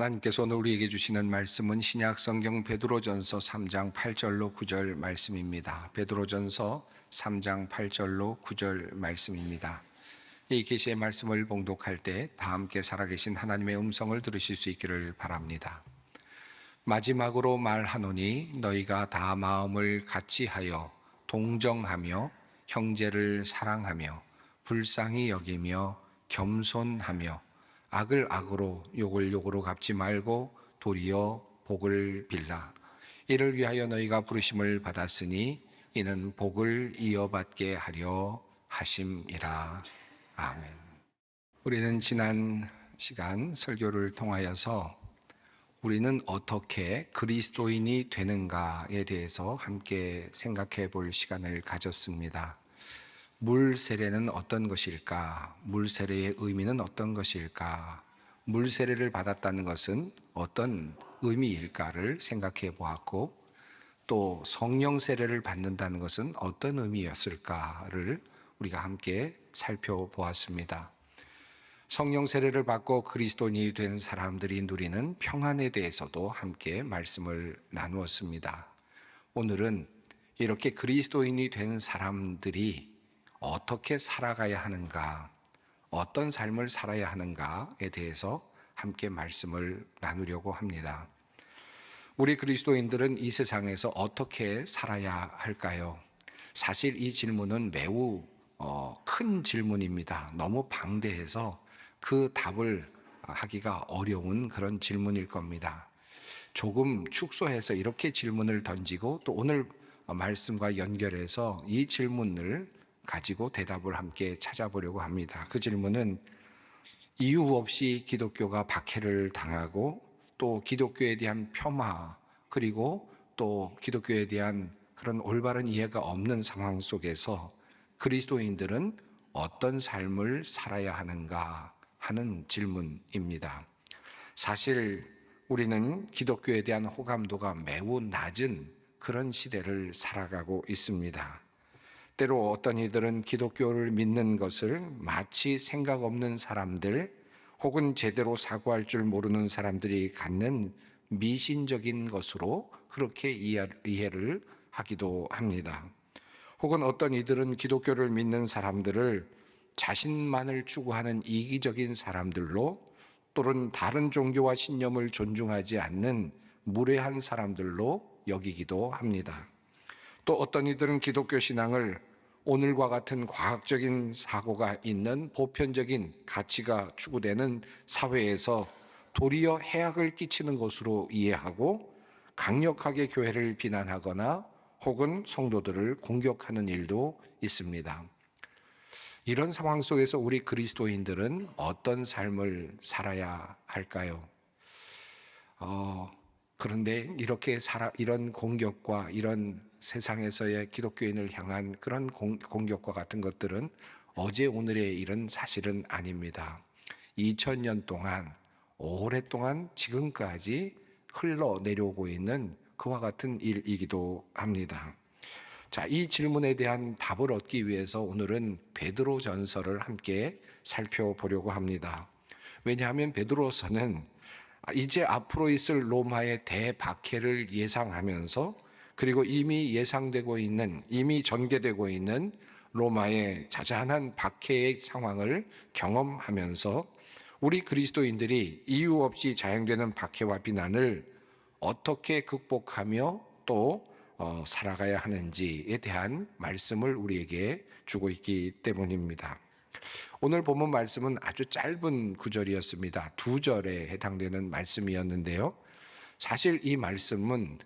하나님께서 오늘 우리에게 주시는 말씀은 신약성경 베드로전서 3장 8절로 9절 말씀입니다. 베드로전서 3장 8절로 9절 말씀입니다. 이 계시의 말씀을 봉독할 때 다 함께 살아계신 하나님의 음성을 들으실 수 있기를 바랍니다. 마지막으로 말하노니 너희가 다 마음을 같이하여 동정하며 형제를 사랑하며 불쌍히 여기며 겸손하며 악을 악으로 욕을 욕으로 갚지 말고 도리어 복을 빌라. 이를 위하여 너희가 부르심을 받았으니 이는 복을 이어받게 하려 하심이라. 아멘. 우리는 지난 시간 설교를 통하여서 우리는 어떻게 그리스도인이 되는가에 대해서 함께 생각해 볼 시간을 가졌습니다. 물 세례는 어떤 것일까? 물 세례의 의미는 어떤 것일까? 물 세례를 받았다는 것은 어떤 의미일까를 생각해 보았고, 또 성령 세례를 받는다는 것은 어떤 의미였을까를 우리가 함께 살펴보았습니다. 성령 세례를 받고 그리스도인이 된 사람들이 누리는 평안에 대해서도 함께 말씀을 나누었습니다. 오늘은 이렇게 그리스도인이 된 사람들이 어떻게 살아가야 하는가, 어떤 삶을 살아야 하는가에 대해서 함께 말씀을 나누려고 합니다. 우리 그리스도인들은 이 세상에서 어떻게 살아야 할까요? 사실 이 질문은 매우 큰 질문입니다. 너무 방대해서 그 답을 하기가 어려운 그런 질문일 겁니다. 조금 축소해서 이렇게 질문을 던지고 또 오늘 말씀과 연결해서 이 질문을 가지고 대답을 함께 찾아보려고 합니다. 그 질문은 이유 없이 기독교가 박해를 당하고 또 기독교에 대한 폄하 그리고 또 기독교에 대한 그런 올바른 이해가 없는 상황 속에서 그리스도인들은 어떤 삶을 살아야 하는가 하는 질문입니다. 사실 우리는 기독교에 대한 호감도가 매우 낮은 그런 시대를 살아가고 있습니다. 때로 어떤 이들은 기독교를 믿는 것을 마치 생각 없는 사람들 혹은 제대로 사고할 줄 모르는 사람들이 갖는 미신적인 것으로 그렇게 이해를 하기도 합니다. 혹은 어떤 이들은 기독교를 믿는 사람들을 자신만을 추구하는 이기적인 사람들로 또는 다른 종교와 신념을 존중하지 않는 무례한 사람들로 여기기도 합니다. 또 어떤 이들은 기독교 신앙을 오늘과 같은 과학적인 사고가 있는 보편적인 가치가 추구되는 사회에서 도리어 해악을 끼치는 것으로 이해하고 강력하게 교회를 비난하거나 혹은 성도들을 공격하는 일도 있습니다. 이런 상황 속에서 우리 그리스도인들은 어떤 삶을 살아야 할까요? 그런데 이런 공격과 이런 세상에서의 기독교인을 향한 그런 공격과 같은 것들은 어제 오늘의 일은 사실은 아닙니다. 2000년 동안 오랫동안 지금까지 흘러내려오고 있는 그와 같은 일이기도 합니다. 자, 이 질문에 대한 답을 얻기 위해서 오늘은 베드로전서를 함께 살펴보려고 합니다. 왜냐하면 베드로서는 이제 앞으로 있을 로마의 대박해를 예상하면서 그리고 이미 예상되고 있는, 이미 전개되고 있는 로마의 자잘한 박해의 상황을 경험하면서 우리 그리스도인들이 이유 없이 자행되는 박해와 비난을 어떻게 극복하며 또 살아가야 하는지에 대한 말씀을 우리에게 주고 있기 때문입니다. 오늘 본문 말씀은 아주 짧은 구절이었습니다. 2절에 해당되는 말씀이었는데요. 사실 이 말씀은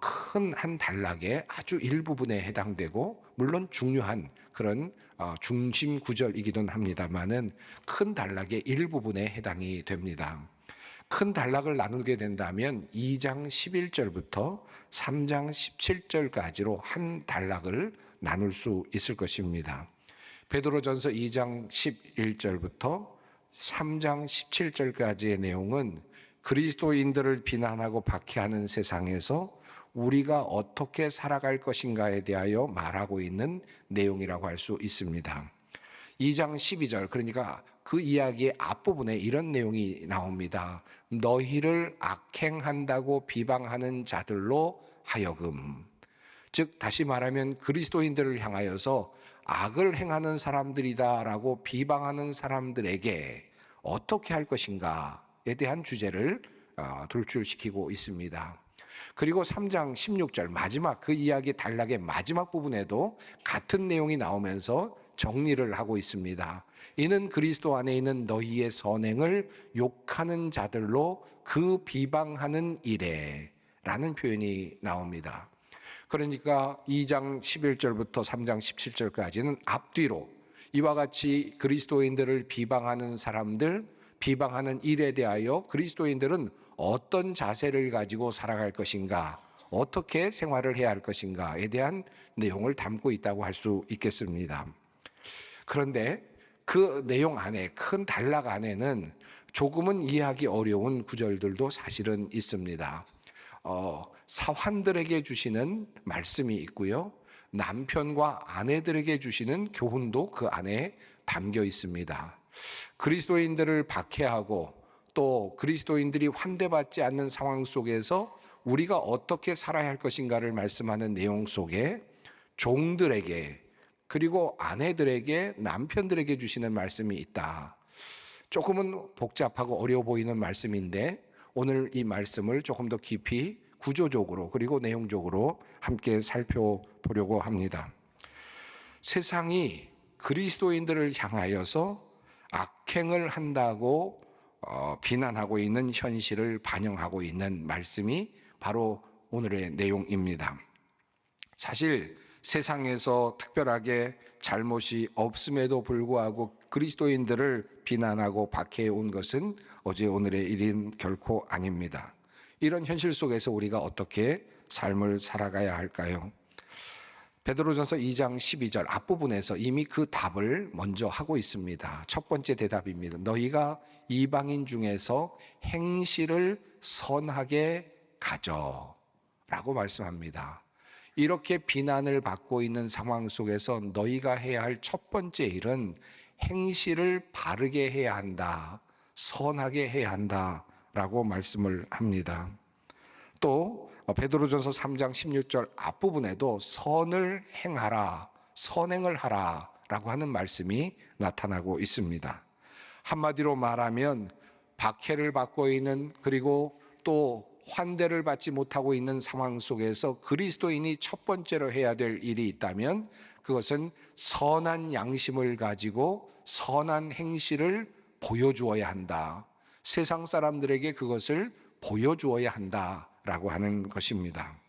큰 한 단락의 아주 일부분에 해당되고 물론 중요한 그런 중심 구절이기도 합니다만은 큰 단락의 일부분에 해당이 됩니다. 큰 단락을 나누게 된다면 2장 11절부터 3장 17절까지로 한 단락을 나눌 수 있을 것입니다. 베드로전서 2장 11절부터 3장 17절까지의 내용은 그리스도인들을 비난하고 박해하는 세상에서 우리가 어떻게 살아갈 것인가에 대하여 말하고 있는 내용이라고 할 수 있습니다. 2장 12절, 그러니까 그 이야기의 앞부분에 이런 내용이 나옵니다. 너희를 악행한다고 비방하는 자들로 하여금, 즉 다시 말하면 그리스도인들을 향하여서 악을 행하는 사람들이다라고 비방하는 사람들에게 어떻게 할 것인가에 대한 주제를 돌출시키고 있습니다. 그리고 3장 16절 마지막 그 이야기 단락의 마지막 부분에도 같은 내용이 나오면서 정리를 하고 있습니다. 이는 그리스도 안에 있는 너희의 선행을 욕하는 자들로 그 비방하는 이래 라는 표현이 나옵니다. 그러니까 2장 11절부터 3장 17절까지는 앞뒤로 이와 같이 그리스도인들을 비방하는 사람들, 비방하는 일에 대하여 그리스도인들은 어떤 자세를 가지고 살아갈 것인가, 어떻게 생활을 해야 할 것인가에 대한 내용을 담고 있다고 할 수 있겠습니다. 그런데 그 내용 안에, 큰 단락 안에는 조금은 이해하기 어려운 구절들도 사실은 있습니다. 사환들에게 주시는 말씀이 있고요, 남편과 아내들에게 주시는 교훈도 그 안에 담겨 있습니다. 그리스도인들을 박해하고 또 그리스도인들이 환대받지 않는 상황 속에서 우리가 어떻게 살아야 할 것인가를 말씀하는 내용 속에 종들에게, 그리고 아내들에게, 남편들에게 주시는 말씀이 있다. 조금은 복잡하고 어려워 보이는 말씀인데 오늘 이 말씀을 조금 더 깊이 구조적으로 그리고 내용적으로 함께 살펴보려고 합니다. 세상이 그리스도인들을 향하여서 악행을 한다고 비난하고 있는 현실을 반영하고 있는 말씀이 바로 오늘의 내용입니다. 사실 세상에서 특별하게 잘못이 없음에도 불구하고 그리스도인들을 비난하고 박해해 온 것은 어제 오늘의 일인 결코 아닙니다. 이런 현실 속에서 우리가 어떻게 삶을 살아가야 할까요? 베드로전서 2장 12절 앞부분에서 이미 그 답을 먼저 하고 있습니다. 첫 번째 대답입니다. 너희가 이방인 중에서 행실을 선하게 가져 라고 말씀합니다. 이렇게 비난을 받고 있는 상황 속에서 너희가 해야 할 첫 번째 일은 행실을 바르게 해야 한다, 선하게 해야 한다 라고 말씀을 합니다. 또 베드로전서 3장 16절 앞부분에도 선을 행하라, 선행을 하라 라고 하는 말씀이 나타나고 있습니다. 한마디로 말하면 박해를 받고 있는, 그리고 또 환대를 받지 못하고 있는 상황 속에서 그리스도인이 첫 번째로 해야 될 일이 있다면 그것은 선한 양심을 가지고 선한 행실을 보여주어야 한다. 세상 사람들에게 그것을 보여주어야 한다라고 하는 것입니다.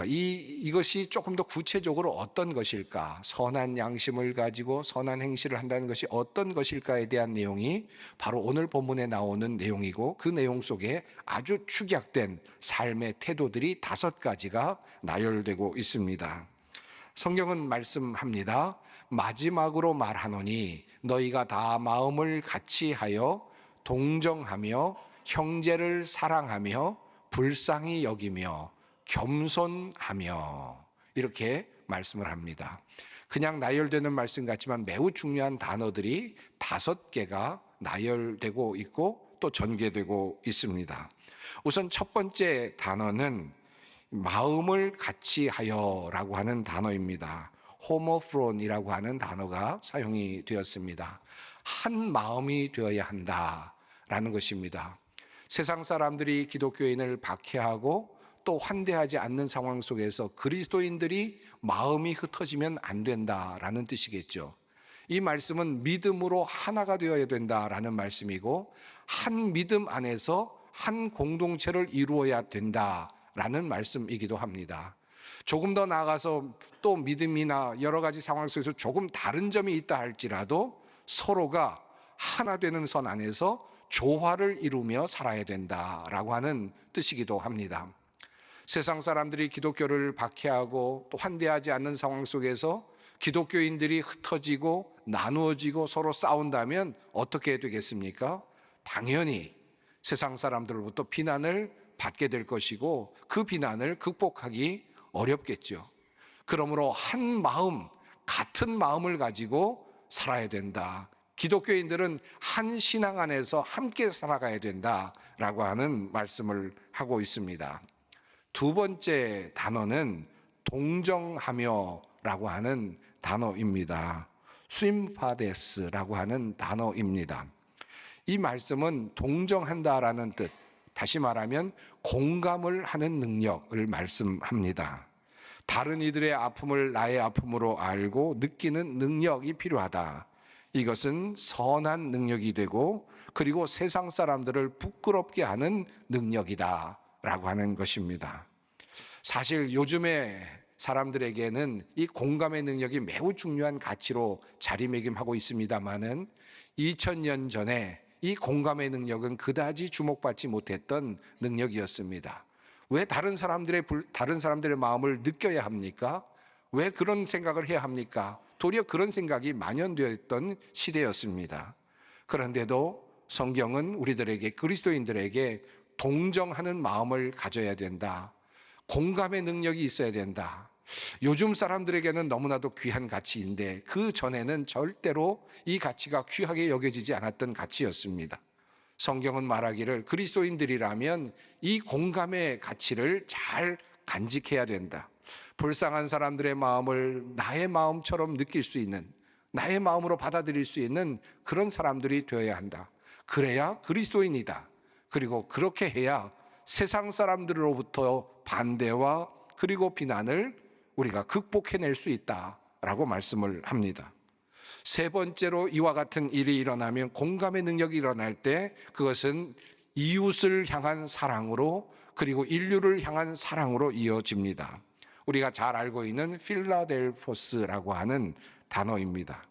이것이 조금 더 구체적으로 어떤 것일까? 선한 양심을 가지고 선한 행실을 한다는 것이 어떤 것일까에 대한 내용이 바로 오늘 본문에 나오는 내용이고, 그 내용 속에 아주 축약된 삶의 태도들이 5가지가 나열되고 있습니다. 성경은 말씀합니다. 마지막으로 말하노니 너희가 다 마음을 같이하여 동정하며 형제를 사랑하며 불쌍히 여기며 겸손하며, 이렇게 말씀을 합니다. 그냥 나열되는 말씀 같지만 매우 중요한 단어들이 5개가 나열되고 있고 또 전개되고 있습니다. 우선 첫 번째 단어는 마음을 같이 하여라고 하는 단어입니다. 호모프론이라고 하는 단어가 사용이 되었습니다. 한 마음이 되어야 한다라는 것입니다. 세상 사람들이 기독교인을 박해하고 또 환대하지 않는 상황 속에서 그리스도인들이 마음이 흩어지면 안 된다라는 뜻이겠죠. 이 말씀은 믿음으로 하나가 되어야 된다라는 말씀이고, 한 믿음 안에서 한 공동체를 이루어야 된다라는 말씀이기도 합니다. 조금 더 나아가서 또 믿음이나 여러 가지 상황 속에서 조금 다른 점이 있다 할지라도 서로가 하나 되는 선 안에서 조화를 이루며 살아야 된다라고 하는 뜻이기도 합니다. 세상 사람들이 기독교를 박해하고 또 환대하지 않는 상황 속에서 기독교인들이 흩어지고 나누어지고 서로 싸운다면 어떻게 되겠습니까? 당연히 세상 사람들로부터 비난을 받게 될 것이고 그 비난을 극복하기 어렵겠죠. 그러므로 한 마음, 같은 마음을 가지고 살아야 된다. 기독교인들은 한 신앙 안에서 함께 살아가야 된다라고 하는 말씀을 하고 있습니다. 두 번째 단어는 동정하며라고 하는 단어입니다. 스임파데스라고 하는 단어입니다. 이 말씀은 동정한다라는 뜻, 다시 말하면 공감을 하는 능력을 말씀합니다. 다른 이들의 아픔을 나의 아픔으로 알고 느끼는 능력이 필요하다. 이것은 선한 능력이 되고 그리고 세상 사람들을 부끄럽게 하는 능력이다 라고 하는 것입니다. 사실 요즘에 사람들에게는 이 공감의 능력이 매우 중요한 가치로 자리매김하고 있습니다마는 2000년 전에 이 공감의 능력은 그다지 주목받지 못했던 능력이었습니다. 왜 다른 사람들의 마음을 느껴야 합니까? 왜 그런 생각을 해야 합니까? 도리어 그런 생각이 만연되어 있던 시대였습니다. 그런데도 성경은 우리들에게, 그리스도인들에게 동정하는 마음을 가져야 된다. 공감의 능력이 있어야 된다. 요즘 사람들에게는 너무나도 귀한 가치인데 그 전에는 절대로 이 가치가 귀하게 여겨지지 않았던 가치였습니다. 성경은 말하기를 그리스도인들이라면 이 공감의 가치를 잘 간직해야 된다. 불쌍한 사람들의 마음을 나의 마음처럼 느낄 수 있는, 나의 마음으로 받아들일 수 있는 그런 사람들이 되어야 한다. 그래야 그리스도인이다. 그리고 그렇게 해야 세상 사람들로부터 반대와 그리고 비난을 우리가 극복해낼 수 있다라고 말씀을 합니다. 세 번째로 이와 같은 일이 일어나면, 공감의 능력이 일어날 때 그것은 이웃을 향한 사랑으로 그리고 인류를 향한 사랑으로 이어집니다. 우리가 잘 알고 있는 필라델포스라고 하는 단어입니다.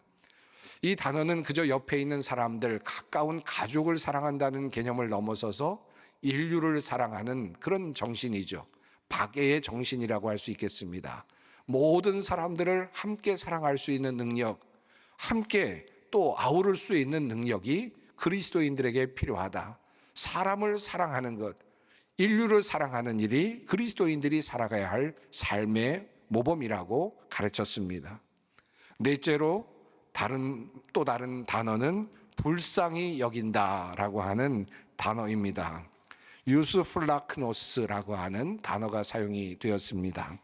이 단어는 그저 옆에 있는 사람들, 가까운 가족을 사랑한다는 개념을 넘어서서 인류를 사랑하는 그런 정신이죠. 박애의 정신이라고 할 수 있겠습니다. 모든 사람들을 함께 사랑할 수 있는 능력, 함께 또 아우를 수 있는 능력이 그리스도인들에게 필요하다. 사람을 사랑하는 것, 인류를 사랑하는 일이 그리스도인들이 살아가야 할 삶의 모범이라고 가르쳤습니다. 넷째로 또 다른 단어는 불쌍히 여긴다라고 하는 단어입니다. 유스플라크노스라고 하는 단어가 사용이 되었습니다.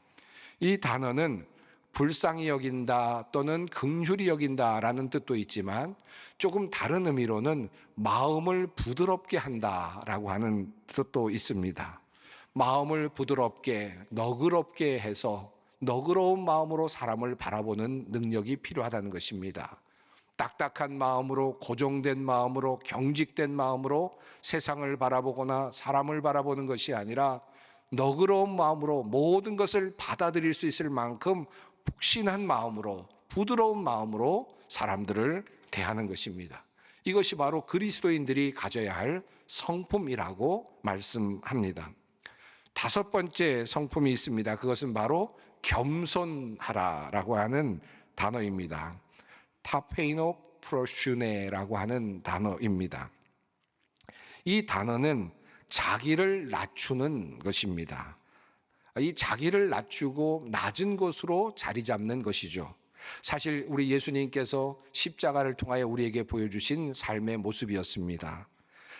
이 단어는 불쌍히 여긴다 또는 긍휼히 여긴다라는 뜻도 있지만 조금 다른 의미로는 마음을 부드럽게 한다라고 하는 뜻도 있습니다. 마음을 부드럽게, 너그럽게 해서 너그러운 마음으로 사람을 바라보는 능력이 필요하다는 것입니다. 딱딱한 마음으로, 고정된 마음으로, 경직된 마음으로 세상을 바라보거나 사람을 바라보는 것이 아니라 너그러운 마음으로 모든 것을 받아들일 수 있을 만큼 푹신한 마음으로, 부드러운 마음으로 사람들을 대하는 것입니다. 이것이 바로 그리스도인들이 가져야 할 성품이라고 말씀합니다. 다섯 번째 성품이 있습니다. 그것은 바로 겸손하라라고 하는 단어입니다. 타페이노 프로슈네라고 하는 단어입니다. 이 단어는 자기를 낮추는 것입니다. 이 자기를 낮추고 낮은 곳으로 자리 잡는 것이죠. 사실 우리 예수님께서 십자가를 통하여 우리에게 보여주신 삶의 모습이었습니다.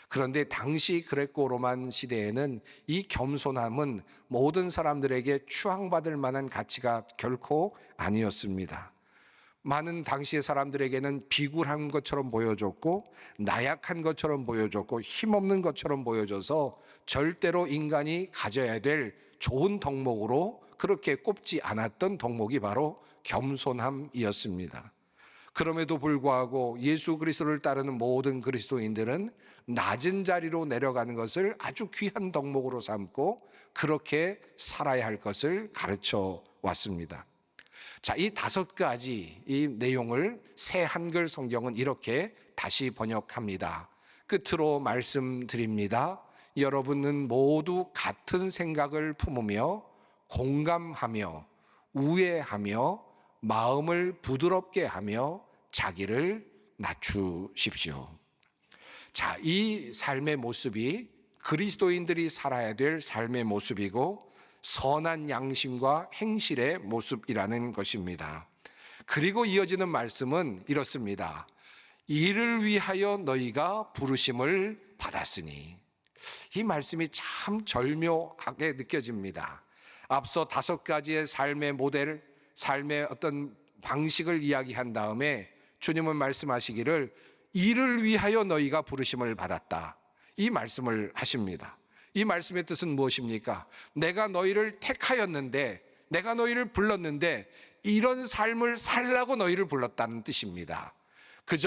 그런데 당시 그레코 로만 시대에는 이 겸손함은 모든 사람들에게 추앙받을 만한 가치가 결코 아니었습니다. 많은 당시의 사람들에게는 비굴한 것처럼 보여줬고 나약한 것처럼 보여줬고 힘없는 것처럼 보여줘서 절대로 인간이 가져야 될 좋은 덕목으로 그렇게 꼽지 않았던 덕목이 바로 겸손함이었습니다. 그럼에도 불구하고 예수 그리스도를 따르는 모든 그리스도인들은 낮은 자리로 내려가는 것을 아주 귀한 덕목으로 삼고 그렇게 살아야 할 것을 가르쳐 왔습니다. 자, 이 다섯 가지 이 내용을 새 한글 성경은 이렇게 다시 번역합니다. 끝으로 말씀드립니다. 여러분은 모두 같은 생각을 품으며 공감하며 우애하며 마음을 부드럽게 하며 자기를 낮추십시오. 자, 이 삶의 모습이 그리스도인들이 살아야 될 삶의 모습이고 선한 양심과 행실의 모습이라는 것입니다. 그리고 이어지는 말씀은 이렇습니다. 이를 위하여 너희가 부르심을 받았으니. 이 말씀이 참 절묘하게 느껴집니다. 앞서 5가지의 삶의 모델, 삶의 어떤 방식을 이야기한 다음에 주님은 말씀하시기를 이를 위하여 너희가 부르심을 받았다, 이 말씀을 하십니다. 이 말씀의 뜻은 무엇입니까? 내가 너희를 택하였는데, 내가 너희를 불렀는데 이런 삶을 살라고 너희를 불렀다는 뜻입니다.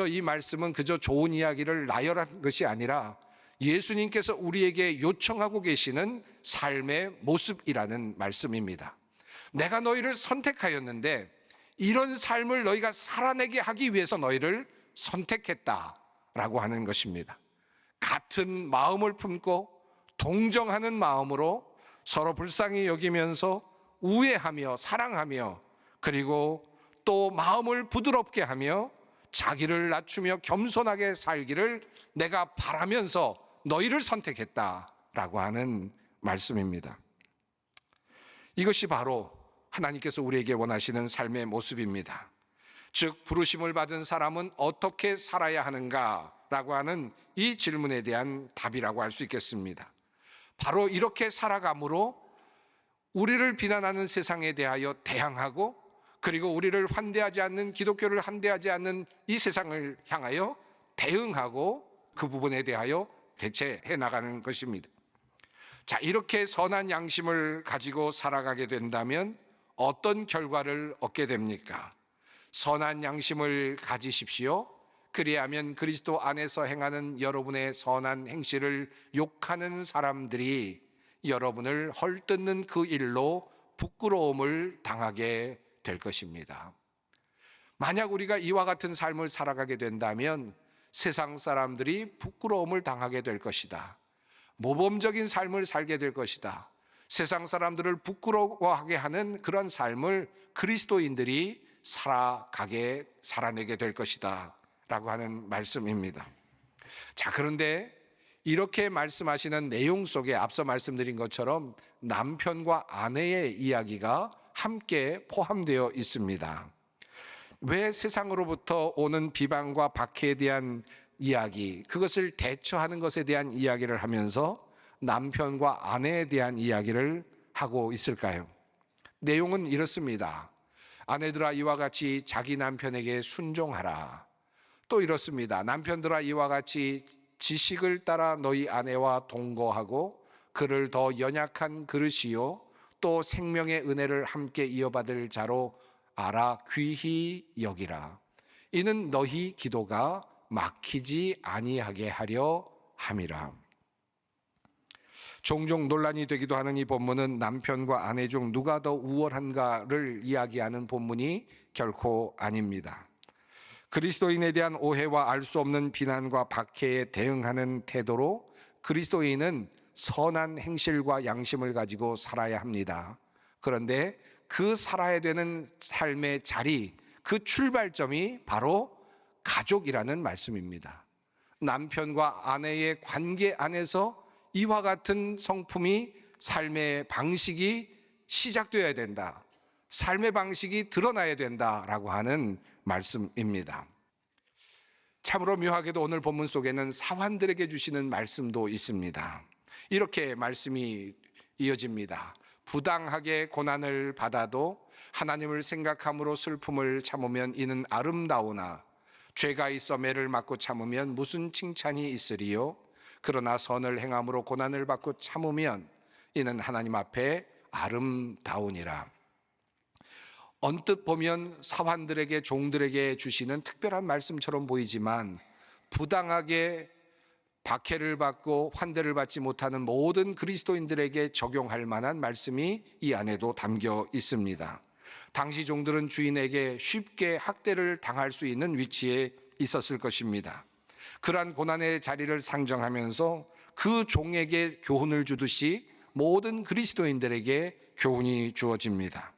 이 말씀은 그저 좋은 이야기를 나열한 것이 아니라 예수님께서 우리에게 요청하고 계시는 삶의 모습이라는 말씀입니다. 내가 너희를 선택하였는데 이런 삶을 너희가 살아내게 하기 위해서 너희를 선택했다라고 하는 것입니다. 같은 마음을 품고 동정하는 마음으로 서로 불쌍히 여기면서 우애하며 사랑하며, 그리고 또 마음을 부드럽게 하며 자기를 낮추며 겸손하게 살기를 내가 바라면서 너희를 선택했다라고 하는 말씀입니다. 이것이 바로 하나님께서 우리에게 원하시는 삶의 모습입니다. 즉, 부르심을 받은 사람은 어떻게 살아야 하는가라고 하는 이 질문에 대한 답이라고 할 수 있겠습니다. 바로 이렇게 살아감으로 우리를 비난하는 세상에 대하여 대항하고, 그리고 우리를 환대하지 않는, 기독교를 환대하지 않는 이 세상을 향하여 대응하고 그 부분에 대하여 대처해 나가는 것입니다. 자, 이렇게 선한 양심을 가지고 살아가게 된다면 어떤 결과를 얻게 됩니까? 선한 양심을 가지십시오. 그리하면 그리스도 안에서 행하는 여러분의 선한 행실을 욕하는 사람들이 여러분을 헐뜯는 그 일로 부끄러움을 당하게 될 것입니다. 만약 우리가 이와 같은 삶을 살아가게 된다면 세상 사람들이 부끄러움을 당하게 될 것이다. 모범적인 삶을 살게 될 것이다. 세상 사람들을 부끄러워하게 하는 그런 삶을 그리스도인들이 살아내게 될 것이다 라고 하는 말씀입니다. 자, 그런데 이렇게 말씀하시는 내용 속에 앞서 말씀드린 것처럼 남편과 아내의 이야기가 함께 포함되어 있습니다. 왜 세상으로부터 오는 비방과 박해에 대한 이야기, 그것을 대처하는 것에 대한 이야기를 하면서 남편과 아내에 대한 이야기를 하고 있을까요? 내용은 이렇습니다. 아내들아, 이와 같이 자기 남편에게 순종하라. 또 이렇습니다. 남편들아, 이와 같이 지식을 따라 너희 아내와 동거하고 그를 더 연약한 그릇이요 또 생명의 은혜를 함께 이어받을 자로 알아 귀히 여기라. 이는 너희 기도가 막히지 아니하게 하려 함이라. 종종 논란이 되기도 하는 이 본문은 남편과 아내 중 누가 더 우월한가를 이야기하는 본문이 결코 아닙니다. 그리스도인에 대한 오해와 알 수 없는 비난과 박해에 대응하는 태도로 그리스도인은 선한 행실과 양심을 가지고 살아야 합니다. 그런데 그 살아야 되는 삶의 자리, 그 출발점이 바로 가족이라는 말씀입니다. 남편과 아내의 관계 안에서 이와 같은 성품이, 삶의 방식이 시작되어야 된다. 삶의 방식이 드러나야 된다라고 하는 말씀입니다. 참으로 묘하게도 오늘 본문 속에는 사환들에게 주시는 말씀도 있습니다. 이렇게 말씀이 이어집니다. 부당하게 고난을 받아도 하나님을 생각함으로 슬픔을 참으면 이는 아름다우나 죄가 있어 매를 맞고 참으면 무슨 칭찬이 있으리요? 그러나 선을 행함으로 고난을 받고 참으면 이는 하나님 앞에 아름다우니라. 언뜻 보면 사환들에게, 종들에게 주시는 특별한 말씀처럼 보이지만 부당하게 박해를 받고 환대를 받지 못하는 모든 그리스도인들에게 적용할 만한 말씀이 이 안에도 담겨 있습니다. 당시 종들은 주인에게 쉽게 학대를 당할 수 있는 위치에 있었을 것입니다. 그러한 고난의 자리를 상정하면서 그 종에게 교훈을 주듯이 모든 그리스도인들에게 교훈이 주어집니다.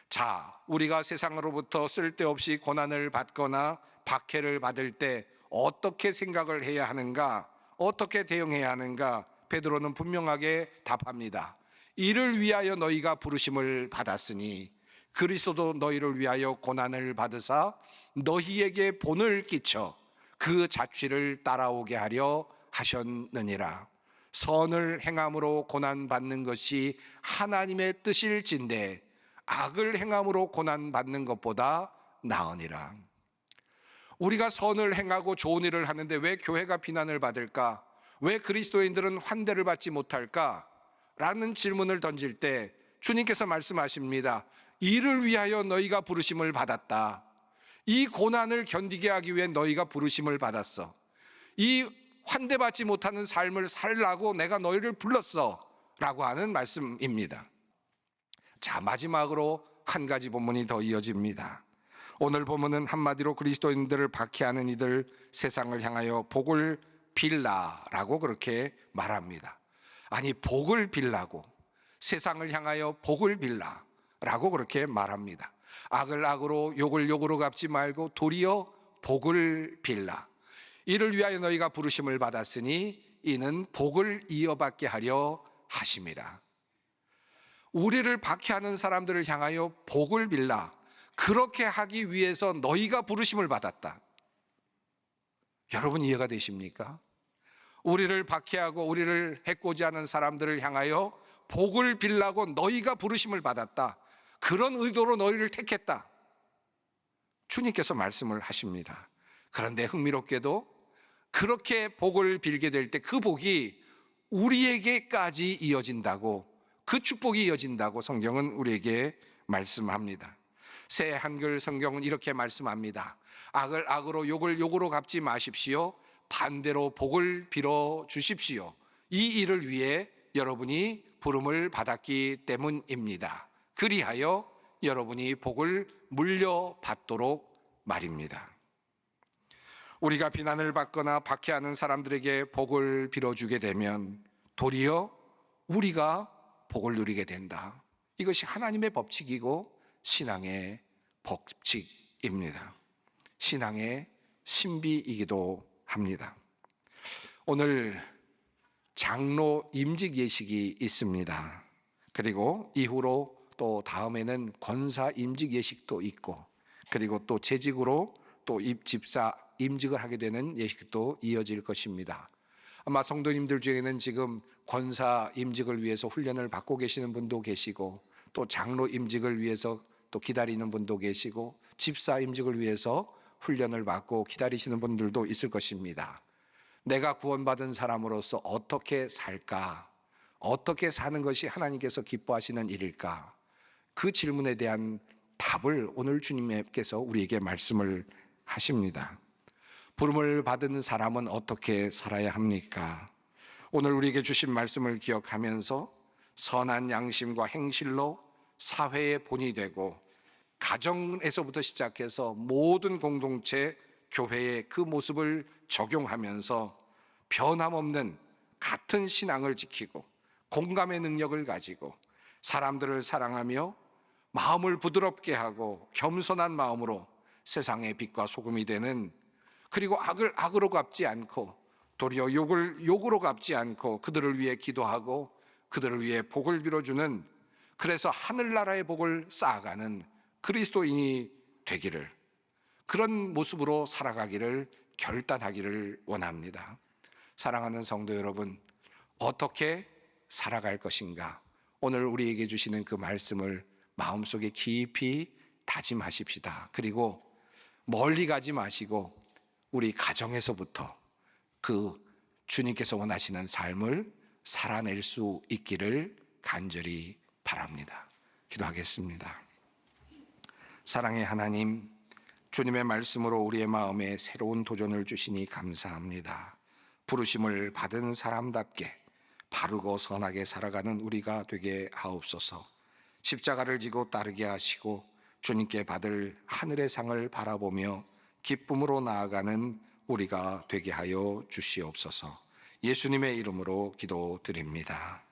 자, 우리가 세상으로부터 쓸데없이 고난을 받거나 박해를 받을 때 어떻게 생각을 해야 하는가, 어떻게 대응해야 하는가? 베드로는 분명하게 답합니다. 이를 위하여 너희가 부르심을 받았으니 그리스도도 너희를 위하여 고난을 받으사 너희에게 본을 끼쳐 그 자취를 따라오게 하려 하셨느니라. 선을 행함으로 고난받는 것이 하나님의 뜻일진데 악을 행함으로 고난받는 것보다 나으니라. 우리가 선을 행하고 좋은 일을 하는데 왜 교회가 비난을 받을까? 왜 그리스도인들은 환대를 받지 못할까? 라는 질문을 던질 때 주님께서 말씀하십니다. 이를 위하여 너희가 부르심을 받았다. 이 고난을 견디게 하기 위해 너희가 부르심을 받았어. 이 환대받지 못하는 삶을 살라고 내가 너희를 불렀어 라고 하는 말씀입니다. 자, 마지막으로 한 가지 본문이 더 이어집니다. 오늘 본문은 한마디로 그리스도인들을 박해하는 이들 세상을 향하여 복을 빌라라고 그렇게 말합니다. 아니, 복을 빌라고 세상을 향하여 복을 빌라라고 그렇게 말합니다. 악을 악으로 욕을 욕으로 갚지 말고 도리어 복을 빌라. 이를 위하여 너희가 부르심을 받았으니 이는 복을 이어받게 하려 하심이라. 우리를 박해하는 사람들을 향하여 복을 빌라. 그렇게 하기 위해서 너희가 부르심을 받았다. 여러분 이해가 되십니까? 우리를 박해하고 우리를 해코지하는 사람들을 향하여 복을 빌라고 너희가 부르심을 받았다. 그런 의도로 너희를 택했다. 주님께서 말씀을 하십니다. 그런데 흥미롭게도 그렇게 복을 빌게 될 때 그 복이 우리에게까지 이어진다고, 그 축복이 이어진다고 성경은 우리에게 말씀합니다. 새 한글 성경은 이렇게 말씀합니다. 악을 악으로 욕을 욕으로 갚지 마십시오. 반대로 복을 빌어 주십시오. 이 일을 위해 여러분이 부름을 받았기 때문입니다. 그리하여 여러분이 복을 물려받도록 말입니다. 우리가 비난을 받거나 박해하는 사람들에게 복을 빌어주게 되면 도리어 우리가 복을 누리게 된다. 이것이 하나님의 법칙이고 신앙의 법칙입니다. 신앙의 신비이기도 합니다. 오늘 장로 임직 예식이 있습니다. 그리고 이후로 또 다음에는 권사 임직 예식도 있고, 그리고 또 재직으로 또 집사 임직을 하게 되는 예식도 이어질 것입니다. 아마 성도님들 중에는 지금 권사 임직을 위해서 훈련을 받고 계시는 분도 계시고, 또 장로 임직을 위해서 또 기다리는 분도 계시고, 집사 임직을 위해서 훈련을 받고 기다리시는 분들도 있을 것입니다. 내가 구원받은 사람으로서 어떻게 살까? 어떻게 사는 것이 하나님께서 기뻐하시는 일일까? 그 질문에 대한 답을 오늘 주님께서 우리에게 말씀을 하십니다. 부름을 받은 사람은 어떻게 살아야 합니까? 오늘 우리에게 주신 말씀을 기억하면서 선한 양심과 행실로 사회의 본이 되고, 가정에서부터 시작해서 모든 공동체, 교회의 그 모습을 적용하면서 변함없는 같은 신앙을 지키고 공감의 능력을 가지고 사람들을 사랑하며 마음을 부드럽게 하고 겸손한 마음으로 세상의 빛과 소금이 되는, 그리고 악을 악으로 갚지 않고 도리어 욕을 욕으로 갚지 않고 그들을 위해 기도하고 그들을 위해 복을 빌어주는, 그래서 하늘나라의 복을 쌓아가는 그리스도인이 되기를, 그런 모습으로 살아가기를 결단하기를 원합니다. 사랑하는 성도 여러분, 어떻게 살아갈 것인가? 오늘 우리에게 주시는 그 말씀을 마음속에 깊이 다짐하십시다. 그리고 멀리 가지 마시고 우리 가정에서부터 그 주님께서 원하시는 삶을 살아낼 수 있기를 간절히 바랍니다. 기도하겠습니다. 사랑의 하나님, 주님의 말씀으로 우리의 마음에 새로운 도전을 주시니 감사합니다. 부르심을 받은 사람답게 바르고 선하게 살아가는 우리가 되게 하옵소서. 십자가를 지고 따르게 하시고 주님께 받을 하늘의 상을 바라보며 기쁨으로 나아가는 우리가 되게 하여 주시옵소서. 예수님의 이름으로 기도드립니다.